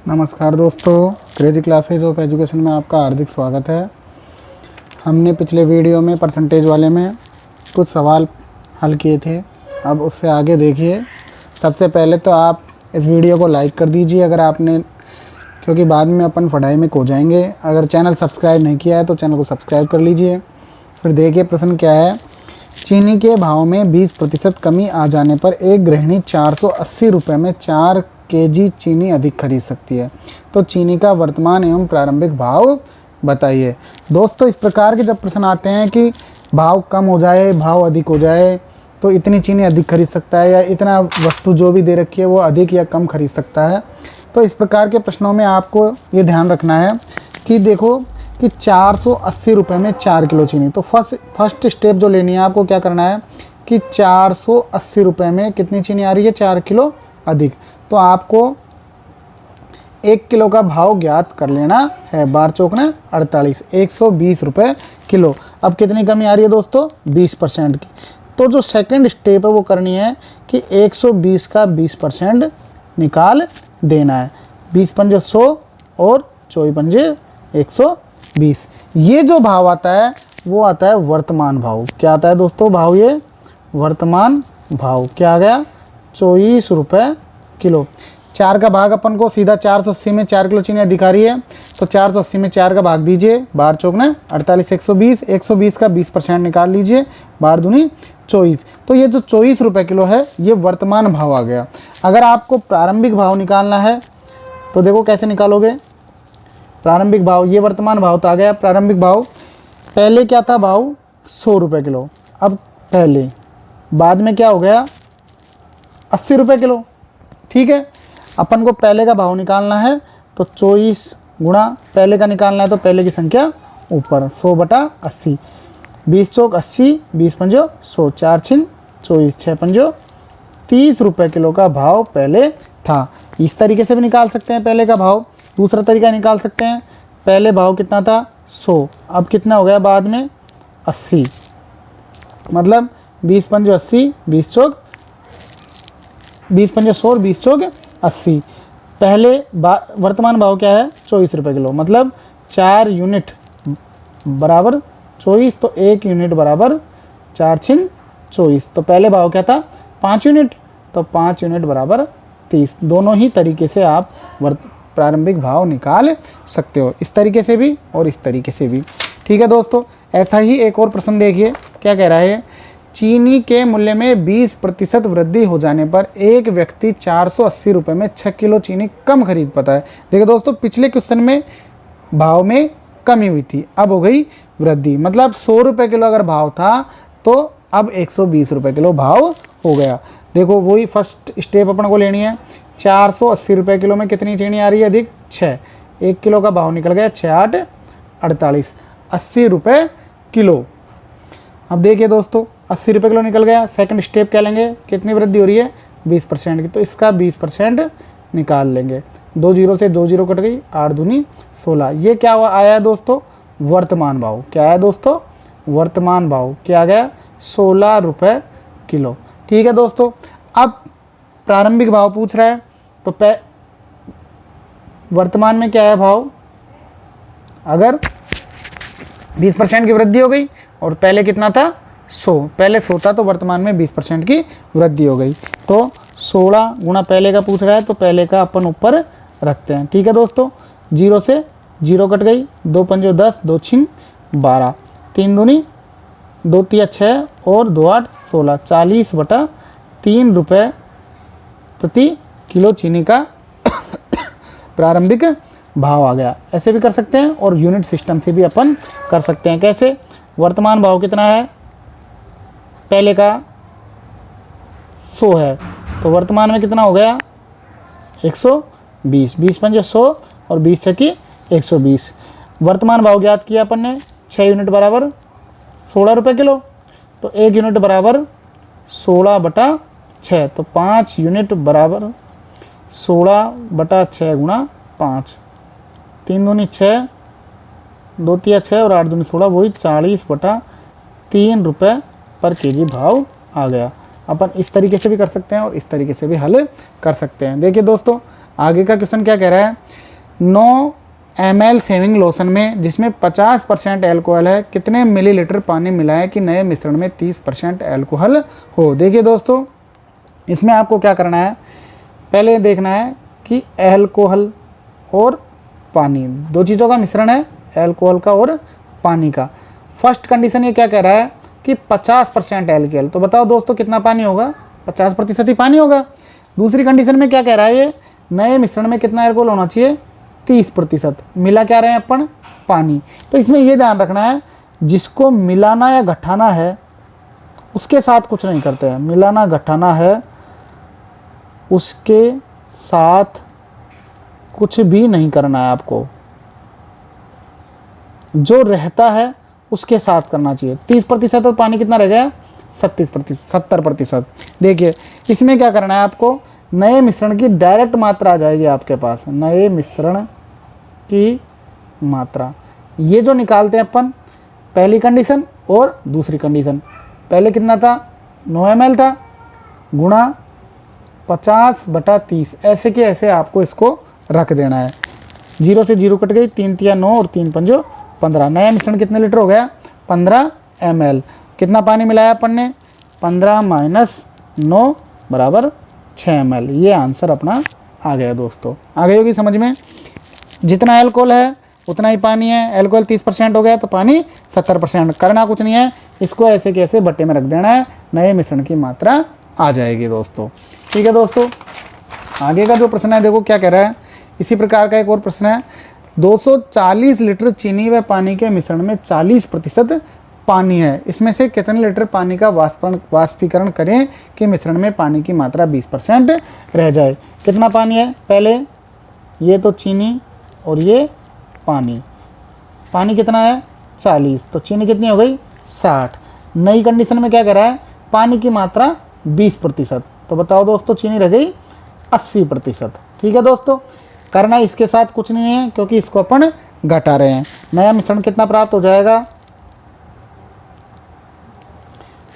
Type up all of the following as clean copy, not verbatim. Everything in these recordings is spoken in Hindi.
नमस्कार दोस्तों, क्रेजी क्लासेज ऑफ एजुकेशन में आपका हार्दिक स्वागत है। हमने पिछले वीडियो में परसेंटेज वाले में कुछ सवाल हल किए थे। अब उससे आगे देखिए। सबसे पहले तो आप इस वीडियो को लाइक कर दीजिए अगर आपने, क्योंकि बाद में अपन पढ़ाई में खो जाएंगे। अगर चैनल सब्सक्राइब नहीं किया है तो चैनल को सब्सक्राइब कर लीजिए। फिर देखिए प्रश्न क्या है। चीनी के भाव में 20% कमी आ जाने पर एक गृहिणी 480 रुपये में 4 केजी चीनी अधिक खरीद सकती है। तो चीनी का वर्तमान एवं प्रारंभिक भाव बताइए। दोस्तों, इस प्रकार के जब प्रश्न आते हैं कि भाव कम हो जाए, भाव अधिक हो जाए, तो इतनी चीनी अधिक खरीद सकता है या इतना वस्तु जो भी दे रखी है वो अधिक या कम खरीद सकता है। तो इस प्रकार के प्रश्नों में आपको ये ध्यान रखना है कि देखो कि 480 रुपये में 4 किलो चीनी। तो फर्स्ट स्टेप जो लेनी है आपको, क्या करना है कि 480 रुपये में कितनी चीनी आ रही है, 4 किलो अधिक। तो आपको 1 किलो का भाव ज्ञात कर लेना है। बार चौकना 48, 120 रुपये किलो। अब कितनी कमी आ रही है दोस्तों, 20% की। तो जो सेकंड स्टेप है वो करनी है कि 120 का 20% निकाल देना है। 20 पंजे 100 और 24 पंजे 120। ये जो भाव आता है वो आता है वर्तमान भाव। क्या आता है दोस्तों भाव, ये वर्तमान भाव क्या आ गया, 24 रुपये किलो। 4 का भाग अपन को सीधा 480 में 4 किलो चीनी दिखा रही है, तो 480 में 4 का भाग दीजिए, बार चौकना 48, 120, 120 का 20% निकाल लीजिए, बार दूनी 24। तो ये जो 24 रुपये किलो है ये वर्तमान भाव आ गया। अगर आपको प्रारंभिक भाव निकालना है तो देखो कैसे निकालोगे। प्रारंभिक भाव, ये वर्तमान भाव तो आ गया। प्रारंभिक भाव पहले क्या था, भाव 100 रुपये किलो। अब पहले, बाद में क्या हो गया, 80 रुपये किलो। ठीक है, अपन को पहले का भाव निकालना है तो 24 गुणा पहले का निकालना है तो पहले की संख्या ऊपर 100/80। 20 चौक 80, 20 पंजो 100, 4 छिन 24, 6 पंजो 30 रुपये किलो का भाव पहले था। इस तरीके से भी निकाल सकते हैं पहले का भाव। दूसरा तरीका निकाल सकते हैं, पहले भाव कितना था 100, अब कितना हो गया बाद में 80। मतलब 20 पंजो 80, 20 चौक 20 पंजे 100 और 20 चौक 80। पहले वर्तमान भाव क्या है, 24 रुपये किलो। मतलब 4 यूनिट बराबर 24, तो 1 यूनिट बराबर 4 छिन 24। तो पहले भाव क्या था, 5 यूनिट, तो 5 यूनिट बराबर 30। दोनों ही तरीके से आप प्रारंभिक भाव निकाल सकते हो, इस तरीके से भी और इस तरीके से भी। ठीक है दोस्तों, ऐसा ही एक और प्रश्न देखिए क्या कह रहा है। चीनी के मूल्य में 20% वृद्धि हो जाने पर एक व्यक्ति 480 रुपये में 6 किलो चीनी कम खरीद पाता है। देखिए दोस्तों, पिछले क्वेश्चन में भाव में कमी हुई थी, अब हो गई वृद्धि। मतलब 100 रुपये किलो अगर भाव था तो अब 120 रुपये किलो भाव हो गया। देखो वही फर्स्ट स्टेप अपन को लेनी है। 480 रुपये किलो में कितनी चीनी आ रही है अधिक, 6। 1 किलो का भाव निकल गया 6 8 48, 80 रुपये किलो। अब देखिए दोस्तों, 80 रुपये किलो निकल गया। सेकंड स्टेप क्या लेंगे, कितनी वृद्धि हो रही है, 20% की, तो इसका 20% निकाल लेंगे। 2 जीरो से 2 जीरो कट गई, 8 दूनी 16। ये क्या हुआ आया है दोस्तों, वर्तमान भाव। क्या आया दोस्तों, वर्तमान भाव क्या आ गया, 16 रुपये किलो। ठीक है दोस्तों, अब प्रारंभिक भाव पूछ रहा है तो वर्तमान में क्या है भाव। अगर 20% की वृद्धि हो गई और पहले कितना था 100, पहले 100 था तो वर्तमान में 20% की वृद्धि हो गई। तो 16 गुणा पहले का पूछ रहा है तो पहले का अपन ऊपर रखते हैं। ठीक है दोस्तों, 0 से 0 कट गई, 2 पंजो 10, 2 छिन 12, 3 दूनी 2 तिया 6 और 2 8 16, 40/3 रुपये प्रति किलो चीनी का प्रारंभिक भाव आ गया। ऐसे भी कर सकते हैं और यूनिट सिस्टम से भी अपन कर सकते हैं। कैसे, वर्तमान भाव कितना है, पहले का 100 है तो वर्तमान में कितना हो गया 120। 20 पंजे 100 और 20 छकी 120। वर्तमान भाव ज्ञात किया अपन ने, 6 यूनिट बराबर 16 रुपये किलो, तो 1 यूनिट बराबर 16/6, तो 5 यूनिट बराबर 16/6 गुणा 5, 3 दूनी 6, 2 तिया 6 और 8 दूनी 16, वही 40/3 रुपये पर केजी भाव आ गया। अपन इस तरीके से भी कर सकते हैं और इस तरीके से भी हल कर सकते हैं। देखिए दोस्तों, आगे का क्वेश्चन क्या कह रहा है, 9 ml सेविंग लोशन में जिसमें 50% एल्कोहल है, कितने मिलीलीटर पानी मिलाएं कि नए मिश्रण में 30% एल्कोहल हो। देखिए दोस्तों, इसमें आपको क्या करना है, पहले देखना है कि एल्कोहल और पानी, दो चीज़ों का मिश्रण है, एल्कोहल का और पानी का। फर्स्ट कंडीशन ये क्या कह रहा है कि 50% एल्कोहल, तो बताओ दोस्तों कितना पानी होगा, 50% ही पानी होगा। दूसरी कंडीशन में क्या कह रहा है, ये नए मिश्रण में कितना एल्कोहल होना चाहिए, 30%। मिला क्या रहे हैं अपन, पानी। तो इसमें ये ध्यान रखना है, जिसको मिलाना या घटाना है उसके साथ कुछ नहीं करते हैं, मिलाना घटाना है उसके साथ कुछ भी नहीं करना है आपको, जो रहता है उसके साथ करना चाहिए। 30% और पानी कितना रह गया, 70%। देखिए इसमें क्या करना है आपको, नए मिश्रण की डायरेक्ट मात्रा आ जाएगी आपके पास, नए मिश्रण की मात्रा, ये जो निकालते हैं अपन, पहली कंडीशन और दूसरी कंडीशन। पहले कितना था, 9 ml था, गुणा 50/30, ऐसे के ऐसे आपको इसको रख देना है। 0 से 0 कट गई, 3 तिया 9 और 3 पंजो 15। नया मिश्रण कितने लीटर हो गया, 15 ml। कितना पानी मिलाया अपन ने, 15 - 9 = 6 ml। ये आंसर अपना आ गया दोस्तों। आ गई होगी समझ में, जितना एल्कोहल है उतना ही पानी है, एल्कोहल 30% हो गया तो पानी 70%। करना कुछ नहीं है, इसको ऐसे कैसे बट्टे में रख देना है, नए मिश्रण की मात्रा आ जाएगी दोस्तों। ठीक है दोस्तों, आगे का जो प्रश्न है देखो क्या कह रहा है, इसी प्रकार का एक और प्रश्न है, 240 लीटर चीनी व पानी के मिश्रण में 40% पानी है, इसमें से कितने लीटर पानी का वाष्पीकरण करें कि मिश्रण में पानी की मात्रा 20% रह जाए। कितना पानी है, पहले ये तो चीनी और ये पानी, पानी कितना है 40, तो चीनी कितनी हो गई 60। नई कंडीशन में क्या कह रहा है, पानी की मात्रा 20%, तो बताओ दोस्तों चीनी रह गई 80%। ठीक है दोस्तों, करना इसके साथ कुछ नहीं है क्योंकि इसको अपन घटा रहे हैं। नया मिश्रण कितना प्राप्त हो जाएगा,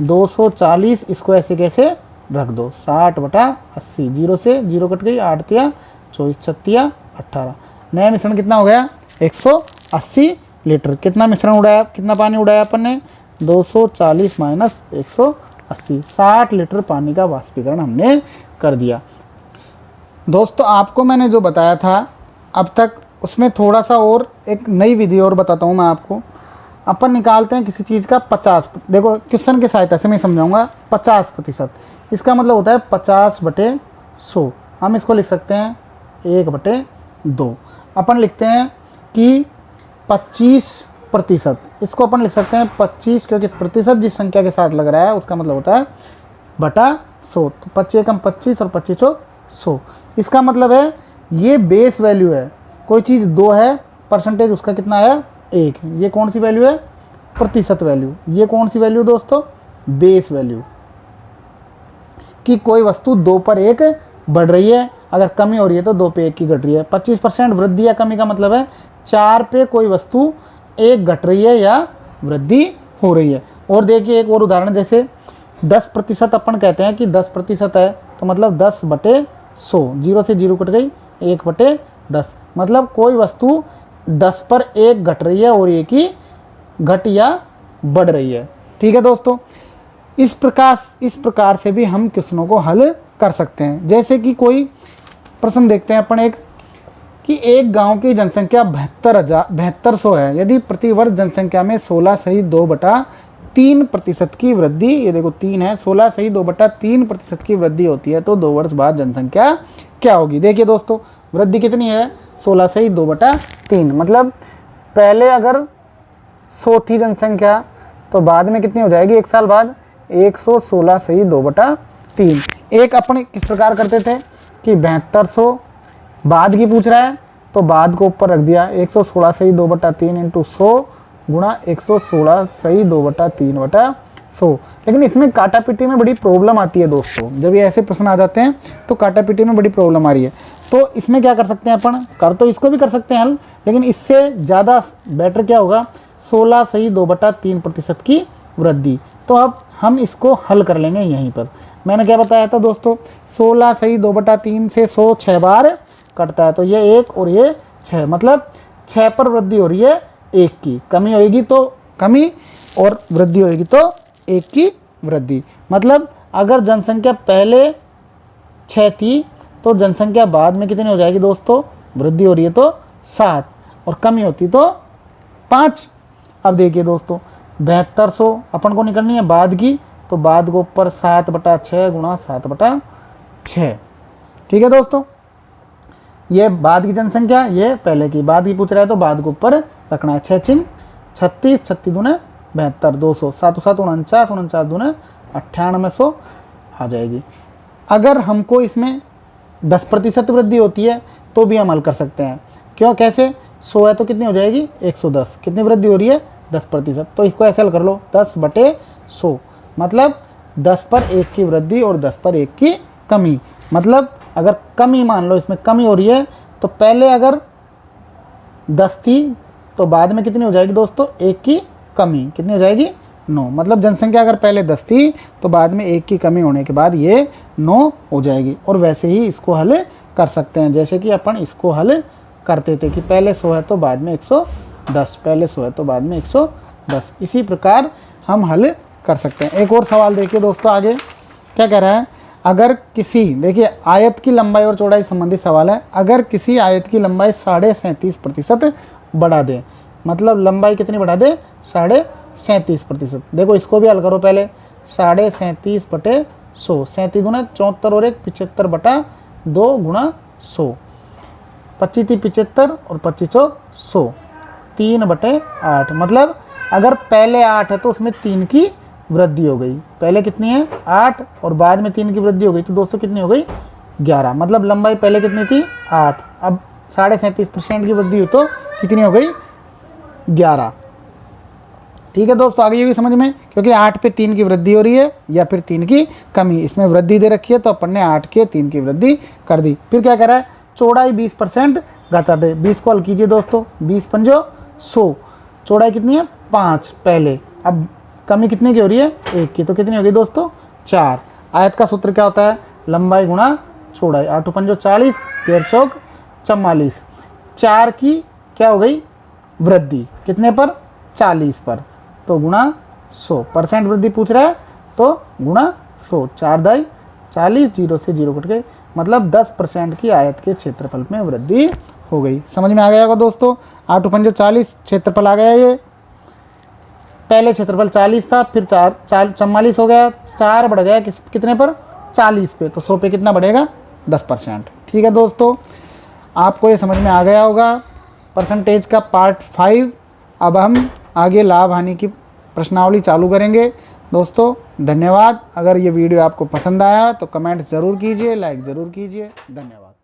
240, इसको ऐसे कैसे रख दो, 60/80, 0 से 0 कट गई, 8 तिया 24, 36 18। नया मिश्रण कितना हो गया, 180 लीटर। कितना मिश्रण उड़ाया, कितना पानी उड़ाया अपन ने, 240 - 180, 60 लीटर पानी का वाष्पीकरण हमने कर दिया। दोस्तों आपको मैंने जो बताया था अब तक, उसमें थोड़ा सा और एक नई विधि और बताता हूँ मैं आपको। अपन निकालते हैं किसी चीज़ का 50, देखो क्वेश्चन की सहायता से मैं समझाऊंगा। 50%, इसका मतलब होता है 50/100। हम इसको लिख सकते हैं 1/2। अपन लिखते हैं कि 25%, इसको अपन लिख सकते हैं 25, क्योंकि प्रतिशत जिस संख्या के साथ लग रहा है उसका मतलब होता है /100। तो 25 × 25 और 25 100। इसका मतलब है ये बेस वैल्यू है, कोई चीज़ 2 है, परसेंटेज उसका कितना है 1। ये कौन सी वैल्यू है, प्रतिशत वैल्यू। ये कौन सी वैल्यू दोस्तों, बेस वैल्यू, कि कोई वस्तु 2 पर 1 बढ़ रही है, अगर कमी हो रही है तो 2 पे 1 की घट रही है। 25% वृद्धि या कमी का मतलब है 4 पे कोई वस्तु 1 घट रही है या वृद्धि हो रही है। और देखिए एक और उदाहरण, जैसे 10% अपन कहते हैं कि 10% है, तो मतलब 10/100, 0 से 0 कट गई, 1/10, मतलब कोई वस्तु 10 पर 1 घट रही है और 1 ही घट या बढ़ रही है। ठीक है दोस्तों, इस प्रकार से भी हम क्वेश्चनों को हल कर सकते हैं। जैसे कि कोई प्रश्न देखते हैं अपन, एक कि एक गांव की जनसंख्या 7200 है, यदि प्रतिवर्ष जनसंख्या में 16.2/3% की वृद्धि, ये देखो 3 है, 16.2/3% की वृद्धि होती है, तो 2 वर्ष बाद जनसंख्या क्या होगी। देखिए दोस्तों, वृद्धि कितनी है, 16.2/3, मतलब पहले अगर 100 थी जनसंख्या तो बाद में कितनी हो जाएगी, 1 साल बाद 116.2/3। एक अपन किस प्रकार करते थे कि 7200 बाद की पूछ रहा है तो बाद को ऊपर रख दिया, 116.2/3 × 100 गुणा 116.2/3/100। लेकिन इसमें काटापीटी में बड़ी प्रॉब्लम आती है दोस्तों, जब ये ऐसे प्रश्न आ जाते हैं तो काटापीटी में बड़ी प्रॉब्लम आ रही है। तो इसमें क्या कर सकते हैं अपन, कर तो इसको भी कर सकते हैं हल, लेकिन इससे ज़्यादा बेटर क्या होगा, 16.2/3% की वृद्धि। तो अब हम इसको हल कर लेंगे यहीं पर। मैंने क्या बताया था दोस्तों, 16.2/3 से 100 6 बार कटता है, तो ये 1 और ये 6, मतलब 6 पर वृद्धि हो रही है 1 की, कमी होगी तो कमी और वृद्धि होगी तो 1 की वृद्धि। मतलब अगर जनसंख्या पहले 6 थी तो जनसंख्या बाद में कितनी हो जाएगी दोस्तों, वृद्धि हो रही है तो 7 और कमी होती तो 5। अब देखिए दोस्तों 7200 अपन को निकलनी है बाद की, तो बाद को ऊपर 7/6 गुणा 7/6। ठीक है दोस्तों, ये बाद की जनसंख्या, ये पहले की, बाद की पूछ रहा है तो बाद को ऊपर रखना है। 6×6 36, 36 दूने 72, 200, 7 7 49, 49 दूने 9800 आ जाएगी। अगर हमको इसमें 10% वृद्धि होती है तो भी हम हल कर सकते हैं। क्यों, कैसे, 100 है तो कितनी हो जाएगी 110, कितनी वृद्धि हो रही है 10%, तो इसको ऐसे हल कर लो 10/100, मतलब 10 पर 1 की वृद्धि और 10 पर 1 की कमी। मतलब अगर कमी मान लो, इसमें कमी हो रही है तो पहले अगर 10 थी तो बाद में कितनी हो जाएगी दोस्तों, 1 की कमी, कितनी हो जाएगी 9। मतलब जनसंख्या अगर पहले 10 थी तो बाद में 1 की कमी होने के बाद ये 9 हो जाएगी। और वैसे ही इसको हल कर सकते हैं, जैसे कि अपन इसको हल करते थे कि पहले 100 है तो बाद में 110, पहले 100 है तो बाद में 110। इसी प्रकार हम हल कर सकते हैं। एक और सवाल देखिए दोस्तों, आगे क्या कह रहा है, अगर किसी, देखिए आयत की लंबाई और चौड़ाई संबंधित सवाल है। अगर किसी आयत की लंबाई 37.5% बढ़ा दे, मतलब लंबाई कितनी बढ़ा दे 37.5%। देखो इसको भी हल करो पहले, 37.5/100, 37 दूना 74 और 1 75/2 गुणा 100, 25 × 75 और 25 × 100, 3/8। मतलब अगर पहले 8 है तो उसमें 3 की वृद्धि हो गई, पहले कितनी है 8 और बाद में 3 की वृद्धि हो गई, तो दोस्तों कितनी हो गई 11। मतलब लंबाई पहले कितनी थी 8, अब 37.5% की वृद्धि हुई तो कितनी हो गई 11। ठीक है दोस्तों, आगे ये समझ में, क्योंकि 8 पे 3 की वृद्धि हो रही है या फिर 3 की कमी, इसमें वृद्धि दे रखी है तो अपन ने 8 के 3 की वृद्धि कर दी। फिर क्या कह रहा है, चौड़ाई 20% घटा दे। 20 को हल कीजिए दोस्तों, 20 पंजो 100, चौड़ाई कितनी है 5 पहले, अब कमी कितने की हो रही है 1 की, तो कितनी होगी दोस्तों 4। आयत का सूत्र क्या होता है, लंबाई गुणा चौड़ाई, 8 पंजो 40, 13 चौक 44, 4 की क्या हो गई वृद्धि, कितने पर 40 पर, तो गुणा 100%। वृद्धि पूछ रहा है तो गुणा 100, 4 दाई 40, 0 से 0 कट गए, मतलब 10% की आयत के क्षेत्रफल में वृद्धि हो गई। समझ में आ गया होगा दोस्तों, 8 पंजो 40 क्षेत्रफल आ गया, ये पहले क्षेत्रफल 40 था, फिर 44 हो गया, 4 बढ़ गया कितने पर 40 पे, तो 100 पे कितना बढ़ेगा 10%। ठीक है दोस्तों, आपको ये समझ में आ गया होगा परसेंटेज का पार्ट 5। अब हम आगे लाभ हानि की प्रश्नावली चालू करेंगे। दोस्तों धन्यवाद। अगर ये वीडियो आपको पसंद आया तो कमेंट ज़रूर कीजिए, लाइक ज़रूर कीजिए। धन्यवाद।